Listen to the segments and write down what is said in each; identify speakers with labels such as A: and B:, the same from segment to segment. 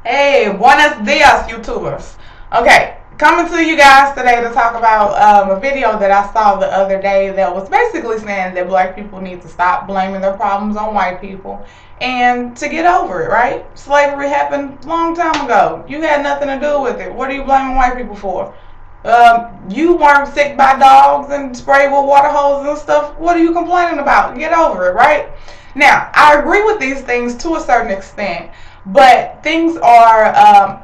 A: Hey, buenos dias, YouTubers. Okay, coming to you guys today to talk about a video that I saw the other day that was basically saying that black people need to stop blaming their problems on white people and to get over it, right? Slavery happened a long time ago. You had nothing to do with it. What are you blaming white people for? You weren't sick by dogs and sprayed with water hoses and stuff. What are you complaining about? Get over it, right? Now, I agree with these things to a certain extent, but things are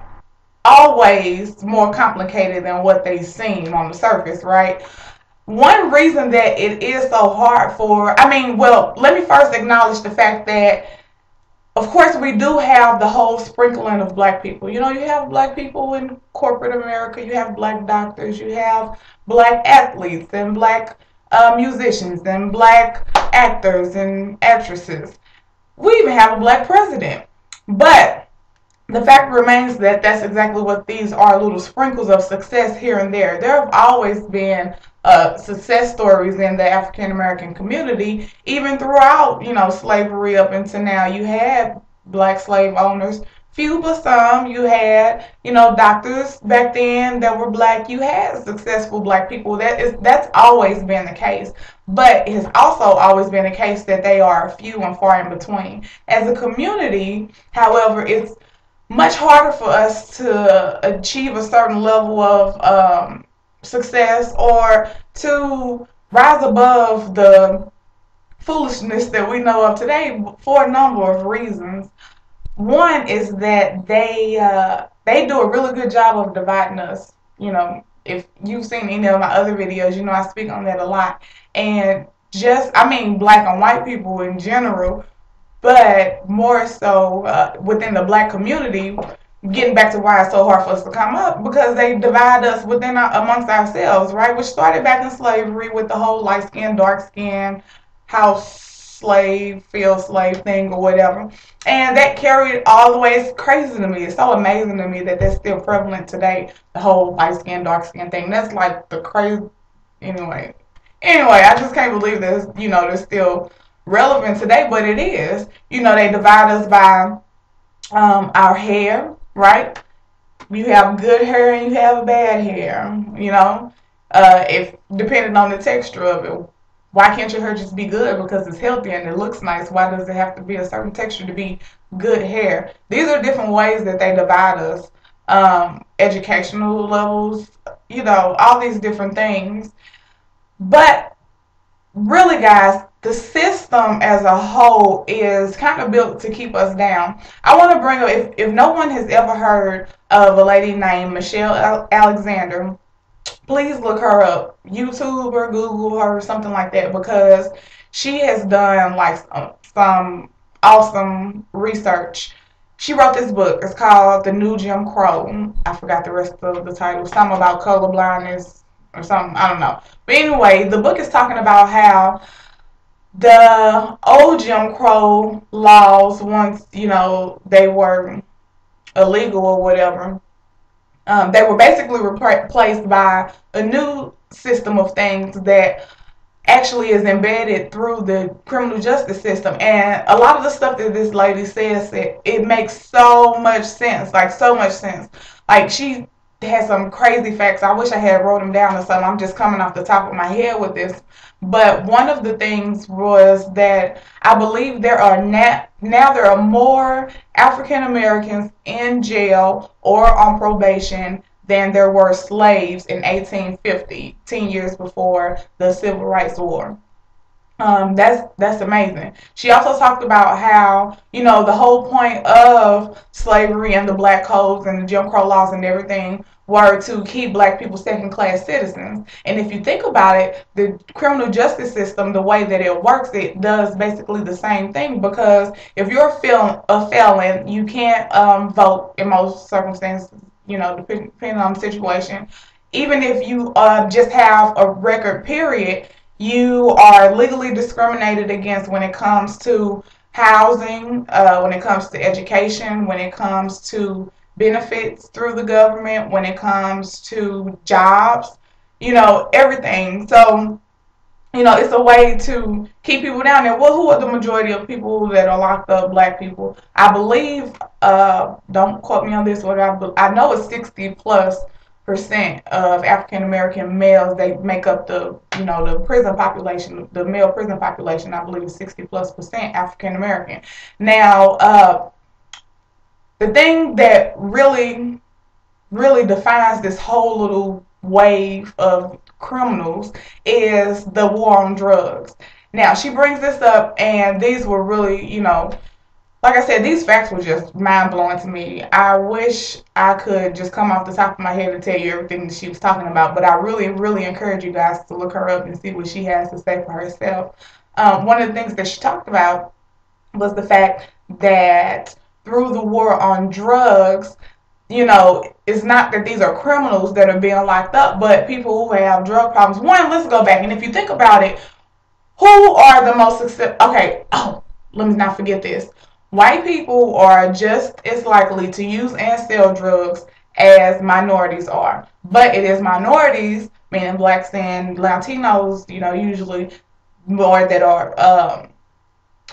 A: always more complicated than what they seem on the surface, right? One reason that it is so hard well, let me first acknowledge the fact that of course, we do have the whole sprinkling of black people. You know, you have black people in corporate America, you have black doctors, you have black athletes, and black musicians, and black actors and actresses. We even have a black president. But the fact remains that that's exactly what these are, little sprinkles of success here and there. There have always been success stories in the African American community, even throughout, slavery up until now. You had black slave owners, few but some. You had, doctors back then that were black. You had successful black people. That's always been the case. But it has also always been the case that they are few and far in between. As a community, however, it's much harder for us to achieve a certain level of success or to rise above the foolishness that we know of today for a number of reasons. One is that they do a really good job of dividing us. If you've seen any of my other videos, I speak on that a lot. And black and white people in general, but more so within the black community, getting back to why it's so hard for us to come up, because they divide us amongst ourselves, right? Which started back in slavery with the whole light skin, dark skin, house slave, field slave thing or whatever. And that carried all the way. It's crazy to me. It's so amazing to me that that's still prevalent today, the whole light skin, dark skin thing. That's like the crazy, anyway. Anyway, I just can't believe this, they're still relevant today, but it is. They divide us by our hair, right? You have good hair and you have bad hair, if depending on the texture of it. Why can't your hair just be good because it's healthy and it looks nice? Why does it have to be a certain texture to be good hair? These are different ways that they divide us. Educational levels, all these different things. But really, guys, the system as a whole is kind of built to keep us down. I want to bring up, if no one has ever heard of a lady named Michelle Alexander, please look her up. YouTube or Google her, something like that, because she has done like some awesome research. She wrote this book. It's called The New Jim Crow. I forgot the rest of the title. Something about color blindness or something. I don't know. But anyway, the book is talking about how the old Jim Crow laws, once, they were illegal or whatever, they were basically replaced by a new system of things that actually is embedded through the criminal justice system. And a lot of the stuff that this lady says, it makes so much sense, like so much sense. Like she has some crazy facts. I wish I had wrote them down or something. I'm just coming off the top of my head with this. But one of the things was that I believe now there are more African Americans in jail or on probation than there were slaves in 1850, 10 years before the Civil Rights War. That's amazing. She also talked about how, the whole point of slavery and the black codes and the Jim Crow laws and everything were to keep black people second class citizens. And if you think about it, the criminal justice system, the way that it works, it does basically the same thing, because if you're a felon, you can't vote in most circumstances, depending on the situation. Even if you just have a record period, you are legally discriminated against when it comes to housing, when it comes to education, when it comes to benefits through the government, when it comes to jobs, everything. So it's a way to keep people down there. Well, who are the majority of people that are locked up? Black people. I believe, don't quote me on this one, I know it's 60+% of African American males. They make up the prison population, the male prison population. I believe is 60+% African American. Now, the thing that really, really defines this whole little wave of criminals is the war on drugs. Now, she brings this up, and these were really, like I said, these facts were just mind blowing to me. I wish I could just come off the top of my head and tell you everything that she was talking about, but I really, really encourage you guys to look her up and see what she has to say for herself. One of the things that she talked about was the fact that through the war on drugs, it's not that these are criminals that are being locked up, but people who have drug problems. One, let's go back, and if you think about it, who are the most successful? Okay, let me not forget this. White people are just as likely to use and sell drugs as minorities are, but it is minorities, meaning blacks and Latinos, usually more that are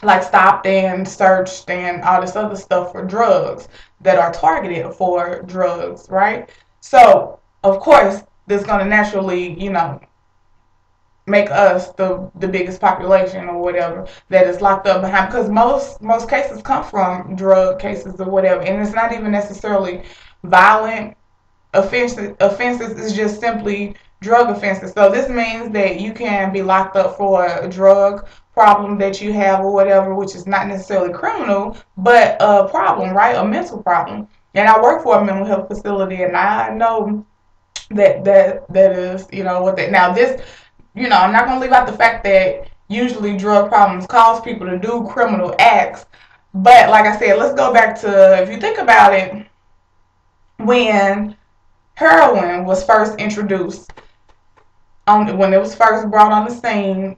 A: like stopped and searched and all this other stuff for drugs that are targeted for drugs, right? So, of course, this is going to naturally, make us the biggest population or whatever that is locked up behind, because most cases come from drug cases or whatever, and it's not even necessarily violent offenses. It's just simply drug offenses. So this means that you can be locked up for a drug problem that you have or whatever, which is not necessarily criminal, but a problem, right? A mental problem. And I work for a mental health facility, and I know that is, what that. Now this, I'm not going to leave out the fact that usually drug problems cause people to do criminal acts. But like I said, let's go back to, if you think about it, when heroin was first introduced, when it was first brought on the scene,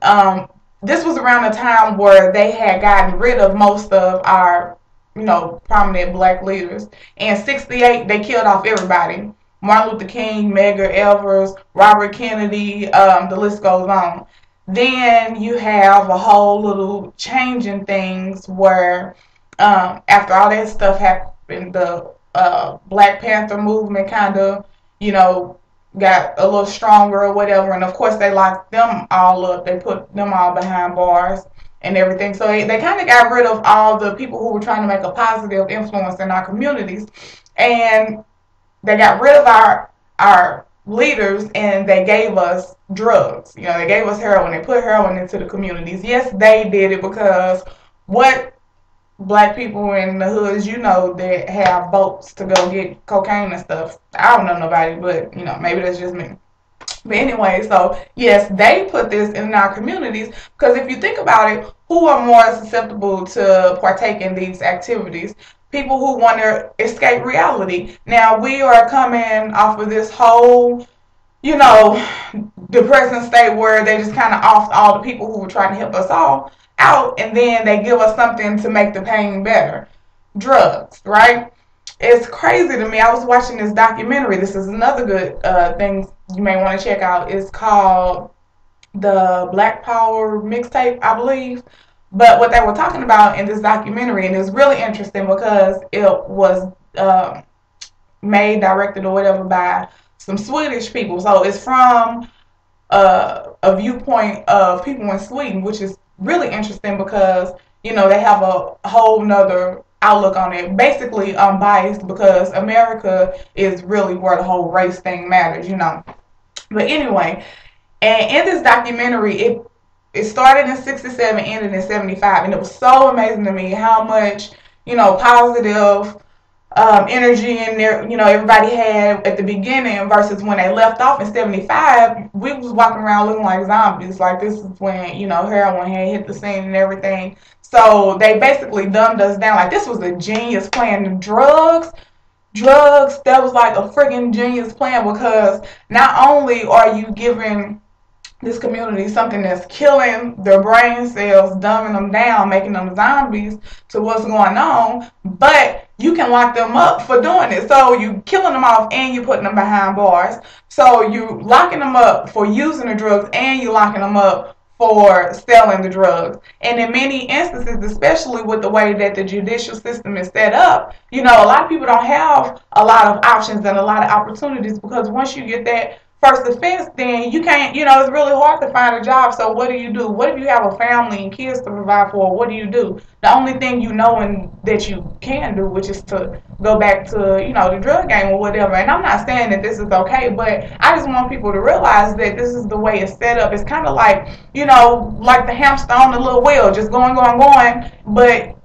A: this was around a time where they had gotten rid of most of our, prominent black leaders. In '68, they killed off everybody. Martin Luther King, Medgar Evers, Robert Kennedy, the list goes on. Then you have a whole little change in things where after all that stuff happened, the Black Panther movement kind of, got a little stronger or whatever. And of course, they locked them all up. They put them all behind bars and everything. So they kind of got rid of all the people who were trying to make a positive influence in our communities. And they got rid of our leaders, and they gave us drugs. They gave us heroin. They put heroin into the communities. Yes, they did it because what black people in the hoods, that have boats to go get cocaine and stuff. I don't know nobody, but, maybe that's just me. But anyway, so yes, they put this in our communities because if you think about it, who are more susceptible to partake in these activities? People who want to escape reality. Now, we are coming off of this whole, depressing state where they just kind of offed all the people who were trying to help us all out, and then they give us something to make the pain better. Drugs, right? It's crazy to me. I was watching this documentary. This is another good thing you may want to check out. It's called the Black Power Mixtape, I believe. But what they were talking about in this documentary, and it's really interesting because it was made, directed, or whatever by some Swedish people. So it's from a viewpoint of people in Sweden, which is really interesting because, they have a whole nother outlook on it. Basically unbiased, because America is really where the whole race thing matters, But anyway, and in this documentary, it started in '67, ended in '75, and it was so amazing to me how much, positive energy in there, everybody had at the beginning versus when they left off in '75. We was walking around looking like zombies. Like, this is when, heroin had hit the scene and everything. So they basically dumbed us down. Like, this was a genius plan. Drugs, that was like a freaking genius plan, because not only are you giving this community something that's killing their brain cells, dumbing them down, making them zombies to what's going on, but you can lock them up for doing it. So you killing them off and you putting them behind bars. So you locking them up for using the drugs and you locking them up for selling the drugs. And in many instances, especially with the way that the judicial system is set up, you know, a lot of people don't have a lot of options and a lot of opportunities, because once you get that first offense, then you can't, you know, it's really hard to find a job. So what do you do? What if you have a family and kids to provide for? What do you do? The only thing you know and that you can do, which is to go back to, you know, the drug game or whatever. And I'm not saying that this is okay, but I just want people to realize that this is the way it's set up. It's kind of like, you know, like the hamster on the little wheel, just going, but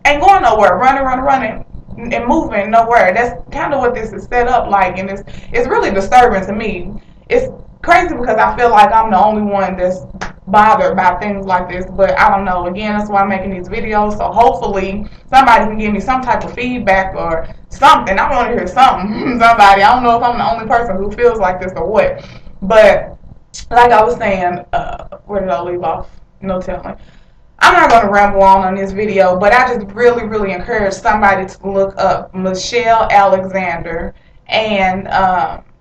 A: ain't going nowhere, running and moving nowhere. That's kind of what this is set up like, and it's really disturbing to me. It's crazy because I feel like I'm the only one that's bothered by things like this, but I don't know. Again, that's why I'm making these videos, so hopefully somebody can give me some type of feedback or something. I want to hear something from somebody. I don't know if I'm the only person who feels like this or what, but like I was saying, where did I leave off? No telling. I'm not going to ramble on this video, but I just really encourage somebody to look up Michelle Alexander, and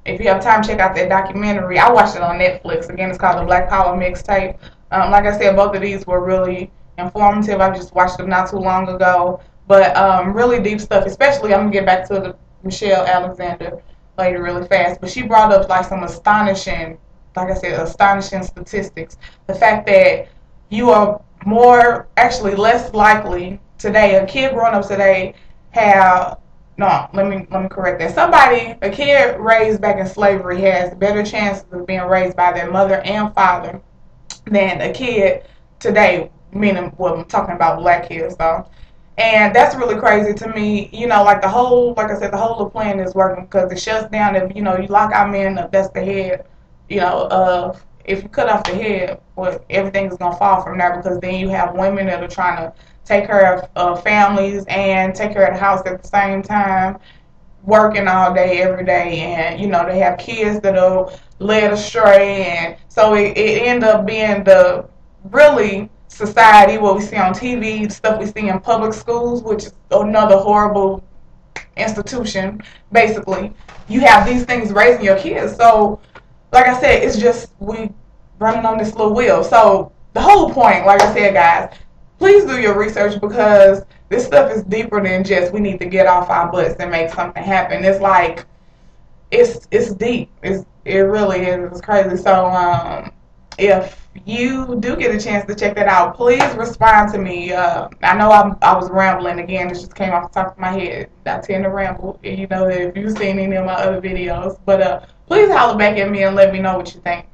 A: if you have time, check out that documentary. I watched it on Netflix. Again, it's called The Black Power Mixtape. Like I said, both of these were really informative. I just watched them not too long ago, but really deep stuff. Especially, I'm going to get back to the Michelle Alexander lady really fast, but she brought up like some astonishing, like I said, astonishing statistics. The fact that you are actually less likely today, a kid growing up today let me correct that. A kid raised back in slavery has better chances of being raised by their mother and father than a kid today, meaning, well, I'm talking about black kids, though. And that's really crazy to me. You know, like I said, the whole plan is working because it shuts down. If, you know, you lock our men up, that's the head, you know, if you cut off the head, well, everything is going to fall from there, because then you have women that are trying to take care of families and take care of the house at the same time, working all day, every day, and, you know, they have kids that are led astray, and so it ends up being the really society, what we see on TV, stuff we see in public schools, which is another horrible institution, basically. You have these things raising your kids, so like I said, it's just we running on this little wheel. So the whole point, like I said, guys, please do your research, because this stuff is deeper than just we need to get off our butts and make something happen. It's like it's deep. It really is. It's crazy. So if you do get a chance to check that out, please respond to me. I know I was rambling again. It just came off the top of my head. I tend to ramble, you know, if you've seen any of my other videos. But please holler back at me and let me know what you think.